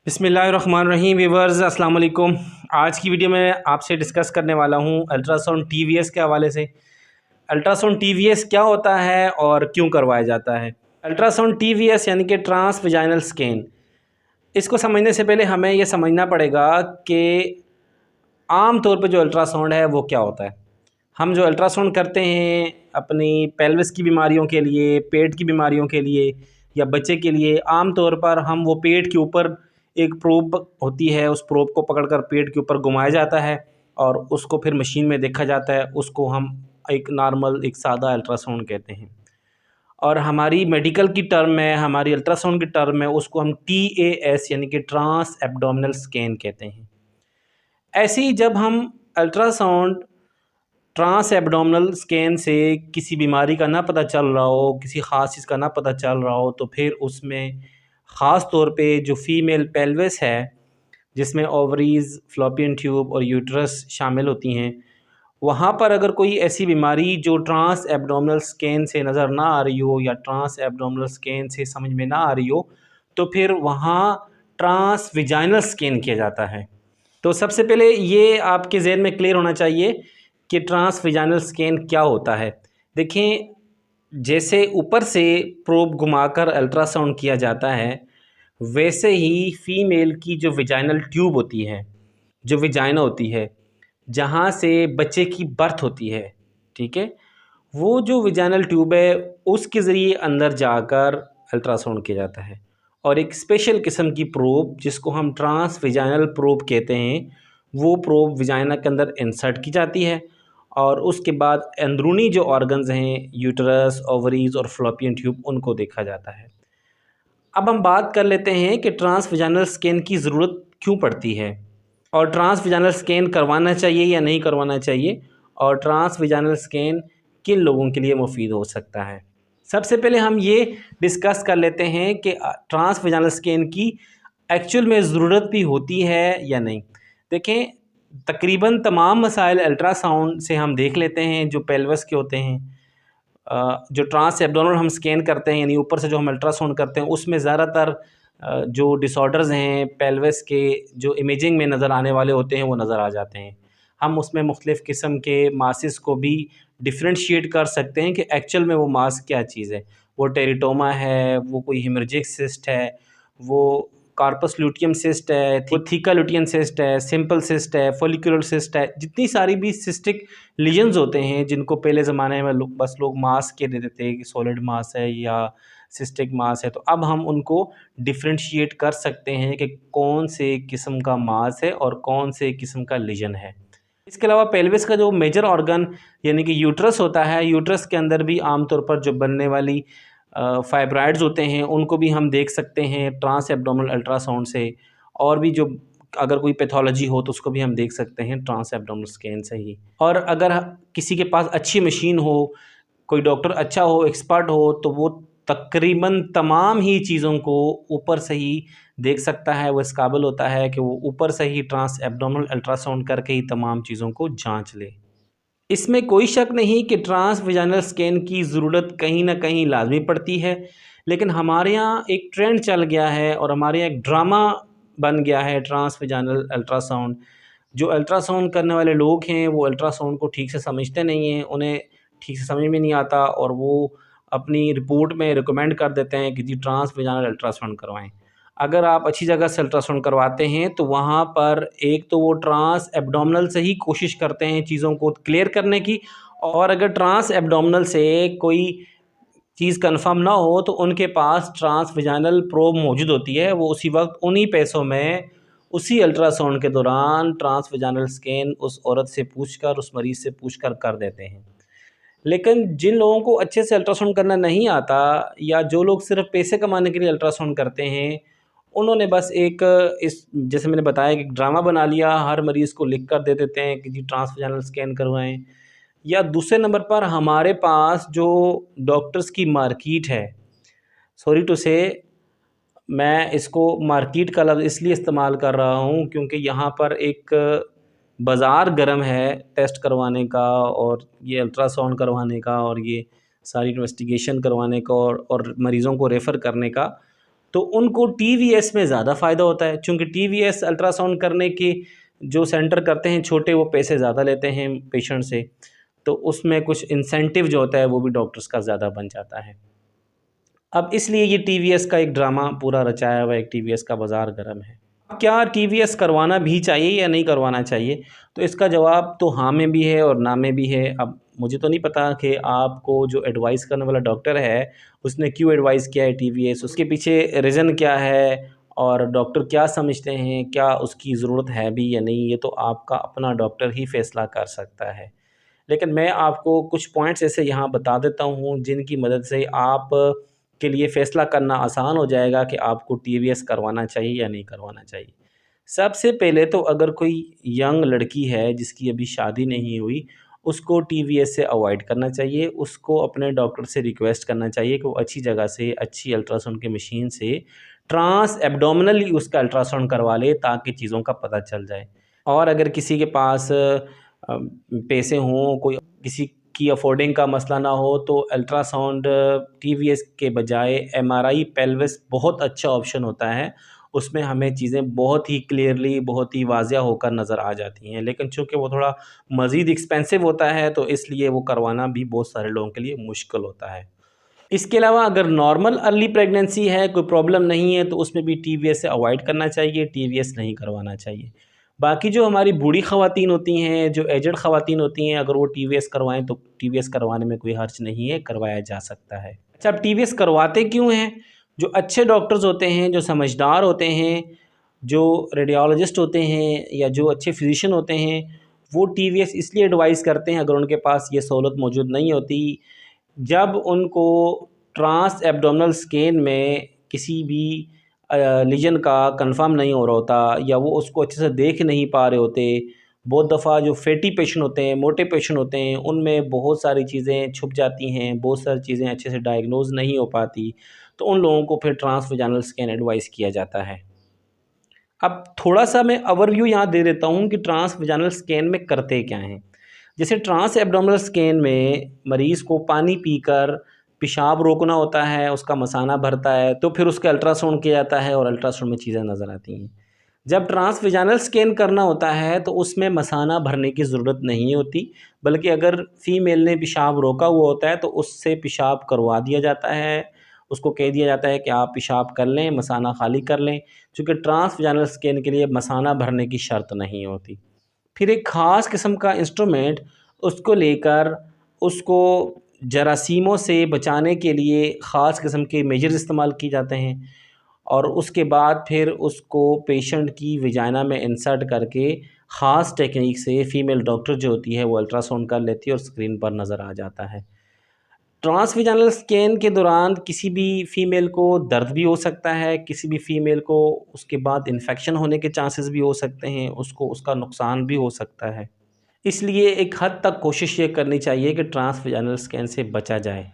बिस्मिल्लाहिर्रहमानिर्रहीम व्यूअर्स अस्सलाम वालेकुम। आज की वीडियो में आपसे डिस्कस करने वाला हूँ अल्ट्रासाउंड टीवीएस के हवाले से। अल्ट्रासाउंड टीवीएस क्या होता है और क्यों करवाया जाता है। अल्ट्रासाउंड टीवीएस यानी कि ट्रांस वजाइनल स्कैन, इसको समझने से पहले हमें यह समझना पड़ेगा कि आम तौर पे जो अल्ट्रासाउंड है वो क्या होता है। हम जो अल्ट्रासाउंड करते हैं अपनी पेल्विस की बीमारियों के लिए, पेट की बीमारियों के लिए या बच्चे के लिए, आम तौर पर हम वो पेट के ऊपर एक प्रोब होती है, उस प्रोब को पकड़कर पेट के ऊपर घुमाया जाता है और उसको फिर मशीन में देखा जाता है। उसको हम एक नॉर्मल, एक सादा अल्ट्रासाउंड कहते हैं। और हमारी मेडिकल की टर्म में, हमारी अल्ट्रासाउंड की टर्म में, उसको हम TAS यानी कि ट्रांस एब्डोमिनल स्कैन कहते हैं। ऐसे ही जब हम अल्ट्रासाउंड ट्रांस एब्डोमिनल स्कैन से किसी बीमारी का ना पता चल रहा हो, किसी ख़ास चीज़ का ना पता चल रहा हो, तो फिर उसमें ख़ास तौर पे जो फीमेल पेल्विस है, जिसमें ओवरीज़, फ़्लोपियन ट्यूब और यूट्रस शामिल होती हैं, वहाँ पर अगर कोई ऐसी बीमारी जो ट्रांस एब्डोमिनल स्कैन से नज़र ना आ रही हो या ट्रांस एब्डोमिनल स्कैन से समझ में ना आ रही हो, तो फिर वहाँ ट्रांस विजाइनल स्कैन किया जाता है। तो सबसे पहले ये आपके ज़हन में क्लियर होना चाहिए कि ट्रांस विजाइनल स्कैन क्या होता है। देखें, जैसे ऊपर से प्रोब घुमाकर अल्ट्रासाउंड किया जाता है, वैसे ही फ़ीमेल की जो विजाइनल ट्यूब होती है, जो विजाइना होती है, जहाँ से बच्चे की बर्थ होती है, ठीक है, वो जो विजाइनल ट्यूब है उसके ज़रिए अंदर जाकर अल्ट्रासाउंड किया जाता है। और एक स्पेशल किस्म की प्रोब जिसको हम ट्रांस विजाइनल प्रोब कहते हैं, वो प्रोब विजाइना के अंदर इंसर्ट की जाती है और उसके बाद अंदरूनी जो ऑर्गन्स हैं, यूट्रस, ओवरीज़ और फ़्लोपियन ट्यूब, उनको देखा जाता है। अब हम बात कर लेते हैं कि ट्रांस विजाइनल स्कैन की ज़रूरत क्यों पड़ती है और ट्रांस विजाइनल स्कैन करवाना चाहिए या नहीं करवाना चाहिए, और ट्रांस विजाइनल स्कैन किन लोगों के लिए मुफीद हो सकता है। सबसे पहले हम ये डिस्कस कर लेते हैं कि ट्रांस विजाइनल स्कैन की एक्चुअल में ज़रूरत भी होती है या नहीं। देखें, तकरीबन तमाम मसाइल अल्ट्रासाउंड से हम देख लेते हैं जो पेल्विस के होते हैं। जो ट्रांस एब्डोमिनल हम स्कैन करते हैं, यानी ऊपर से जो हम अल्ट्रासाउंड करते हैं, उसमें ज़्यादातर जो डिसऑर्डर्स हैं पेल्विस के, जो इमेजिंग में नज़र आने वाले होते हैं, वो नज़र आ जाते हैं। हम उसमें मुख्तलिफ़ किस्म के मासेस को भी डिफ्रेंशिएट कर सकते हैं कि एक्चुअल में वो मास क्या चीज़ है। वो टेरिटोमा है, वो कोई हेमरेजिक सिस्ट है, वो कार्पस ल्यूटियम सिस्ट है, वो थीका ल्यूटियन सिस्ट है, सिंपल सिस्ट है, फॉलिकुलर सिस्ट है। जितनी सारी भी सिस्टिक लीजन्स होते हैं, जिनको पहले ज़माने में लोग मास के दे देते हैं कि सॉलिड मास है या सिस्टिक मास है, तो अब हम उनको डिफ्रेंशिएट कर सकते हैं कि कौन से किस्म का मास है और कौन से किस्म का लीजन है। इसके अलावा पेल्विस का जो मेजर ऑर्गन यानी कि यूट्रस होता है, यूट्रस के अंदर भी आमतौर पर जो बनने वाली फाइब्राइड्स होते हैं, उनको भी हम देख सकते हैं ट्रांस एब्डोमिनल अल्ट्रासाउंड से। और भी जो अगर कोई पैथोलॉजी हो तो उसको भी हम देख सकते हैं ट्रांस एब्डोमिनल स्कैन से ही। और अगर किसी के पास अच्छी मशीन हो, कोई डॉक्टर अच्छा हो, एक्सपर्ट हो, तो वो तकरीबन तमाम ही चीज़ों को ऊपर से ही देख सकता है। वो इस काबिल होता है कि वो ऊपर से ही ट्रांस एब्डोमिनल अल्ट्रासाउंड करके ही तमाम चीज़ों को जांच ले। इसमें कोई शक नहीं कि ट्रांस वजाइनल स्कैन की ज़रूरत कहीं ना कहीं लाजमी पड़ती है, लेकिन हमारे यहाँ एक ट्रेंड चल गया है और हमारे यहाँ एक ड्रामा बन गया है ट्रांस वजाइनल अल्ट्रासाउंड। जो अल्ट्रासाउंड करने वाले लोग हैं वो अल्ट्रासाउंड को ठीक से समझते नहीं हैं, उन्हें ठीक से समझ में नहीं आता और वो अपनी रिपोर्ट में रिकमेंड कर देते हैं कि जी ट्रांस वजाइनल अल्ट्रासाउंड करवाएं। अगर आप अच्छी जगह से अल्ट्रासाउंड करवाते हैं तो वहाँ पर एक तो वो ट्रांस एब्डोमिनल से ही कोशिश करते हैं चीज़ों को क्लियर करने की, और अगर ट्रांस एब्डोमिनल से कोई चीज़ कंफर्म ना हो तो उनके पास ट्रांस वजाइनल प्रोब मौजूद होती है। वो उसी वक्त उन्हीं पैसों में उसी अल्ट्रासाउंड के दौरान ट्रांस वजाइनल स्कैन उस औरत से पूछकर, उस मरीज़ से पूछकर कर देते हैं। लेकिन जिन लोगों को अच्छे से अल्ट्रासाउंड करना नहीं आता, या जो लोग सिर्फ पैसे कमाने के लिए अल्ट्रासाउंड करते हैं, उन्होंने बस एक इस जैसे मैंने बताया कि ड्रामा बना लिया, हर मरीज़ को लिख कर दे देते हैं कि जी ट्रांस वजाइनल स्कैन करवाएं। या दूसरे नंबर पर हमारे पास जो डॉक्टर्स की मार्केट है, सॉरी टू से मैं इसको मार्केट का लफ्ज़ इसलिए इस्तेमाल कर रहा हूँ क्योंकि यहाँ पर एक बाज़ार गर्म है टेस्ट करवाने का और ये अल्ट्रासाउंड करवाने का और ये सारी इन्वेस्टिगेशन करवाने का और मरीज़ों को रेफ़र करने का। तो उनको टीवीएस में ज़्यादा फ़ायदा होता है, चूँकि टीवीएस अल्ट्रासाउंड करने के जो सेंटर करते हैं छोटे, वो पैसे ज़्यादा लेते हैं पेशेंट से, तो उसमें कुछ इंसेंटिव जो होता है वो भी डॉक्टर्स का ज़्यादा बन जाता है। अब इसलिए ये टीवीएस का एक ड्रामा पूरा रचाया हुआ है, एक टीवीएस का बाज़ार गर्म है। क्या टीवीएस करवाना भी चाहिए या नहीं करवाना चाहिए? तो इसका जवाब तो हाँ में भी है और ना में भी है। अब मुझे तो नहीं पता कि आपको जो एडवाइस करने वाला डॉक्टर है, उसने क्यों एडवाइस किया है टीवीएस, उसके पीछे रीज़न क्या है और डॉक्टर क्या समझते हैं, क्या उसकी ज़रूरत है भी या नहीं, ये तो आपका अपना डॉक्टर ही फ़ैसला कर सकता है। लेकिन मैं आपको कुछ पॉइंट्स ऐसे यहाँ बता देता हूँ जिनकी मदद से आप के लिए फ़ैसला करना आसान हो जाएगा कि आपको टीवीएस करवाना चाहिए या नहीं करवाना चाहिए। सबसे पहले तो अगर कोई यंग लड़की है जिसकी अभी शादी नहीं हुई, उसको टीवीएस से अवॉइड करना चाहिए। उसको अपने डॉक्टर से रिक्वेस्ट करना चाहिए कि वो अच्छी जगह से, अच्छी अल्ट्रासाउंड की मशीन से ट्रांस एब्डोमिनली उसका अल्ट्रासाउंड करवा ले ताकि चीज़ों का पता चल जाए। और अगर किसी के पास पैसे हों, कोई किसी की अफोर्डिंग का मसला ना हो, तो अल्ट्रासाउंड टीवीएस के बजाय एमआरआई पेल्विस बहुत अच्छा ऑप्शन होता है। उसमें हमें चीज़ें बहुत ही क्लियरली, बहुत ही वाज़िया होकर नज़र आ जाती हैं। लेकिन चूँकि वो थोड़ा मज़ीद एक्सपेंसिव होता है, तो इसलिए वो करवाना भी बहुत सारे लोगों के लिए मुश्किल होता है। इसके अलावा अगर नॉर्मल अर्ली प्रेगनेंसी है, कोई प्रॉब्लम नहीं है, तो उसमें भी टीवीएस से अवॉइड करना चाहिए, टीवीएस नहीं करवाना चाहिए। बाकी जो हमारी बूढ़ी ख़वातीन होती हैं, जो एजड ख़वातीन होती हैं, अगर वो टीवीएस करवाएँ तो टीवीएस करवाने में कोई हर्ज नहीं है, करवाया जा सकता है। अच्छा, अब टीवीएस करवाते क्यों हैं? जो अच्छे डॉक्टर्स होते हैं, जो समझदार होते हैं, जो रेडियोलॉजिस्ट होते हैं या जो अच्छे फिजिशियन होते हैं, वो टीवीएस इसलिए एडवाइस करते हैं अगर उनके पास ये सहूलत मौजूद नहीं होती, जब उनको ट्रांस एब्डोमिनल स्कैन में किसी भी लीजन का कंफर्म नहीं हो रहा होता या वो उसको अच्छे से देख नहीं पा रहे होते। बहुत दफ़ा जो फैटी पेशेंट होते हैं, मोटे पेशेंट होते हैं, उनमें बहुत सारी चीज़ें छुप जाती हैं, बहुत सारी चीज़ें अच्छे से डायग्नोज़ नहीं हो पाती, तो उन लोगों को फिर ट्रांस वजाइनल स्कैन एडवाइस किया जाता है। अब थोड़ा-सा मैं ओवरव्यू यहाँ दे देता हूँ कि ट्रांस वजाइनल स्कैन में करते क्या हैं। जैसे ट्रांस एब्डोमिनल स्कैन में मरीज़ को पानी पीकर पेशाब रोकना होता है, उसका मसाना भरता है, तो फिर उसका अल्ट्रासाउंड किया जाता है और अल्ट्रासाउंड में चीज़ें नज़र आती हैं। जब ट्रांस वजाइनल स्कैन करना होता है तो उसमें मसाना भरने की ज़रूरत नहीं होती, बल्कि अगर फ़ीमेल ने पेशाब रोका हुआ होता है तो उससे पेशाब करवा दिया जाता है। उसको कह दिया जाता है कि आप पेशाब कर लें, मसाना खाली कर लें, चूँकि ट्रांस वजाइनल स्कैन के लिए मसाना भरने की शर्त नहीं होती। फिर एक ख़ास किस्म का इंस्ट्रूमेंट उसको लेकर उसको जरासीमों से बचाने के लिए ख़ास किस्म के मेजर्स इस्तेमाल किए जाते हैं और उसके बाद फिर उसको पेशेंट की वजाइना में इंसर्ट करके ख़ास टेक्निक से फ़ीमेल डॉक्टर जो होती है वो अल्ट्रासाउंड कर लेती है और स्क्रीन पर नज़र आ जाता है। ट्रांसविजाइनल स्कैन के दौरान किसी भी फ़ीमेल को दर्द भी हो सकता है, किसी भी फ़ीमेल को उसके बाद इन्फेक्शन होने के चांसेस भी हो सकते हैं, उसको उसका नुकसान भी हो सकता है। इसलिए एक हद तक कोशिश ये करनी चाहिए कि ट्रांसविजाइनल स्कैन से बचा जाए।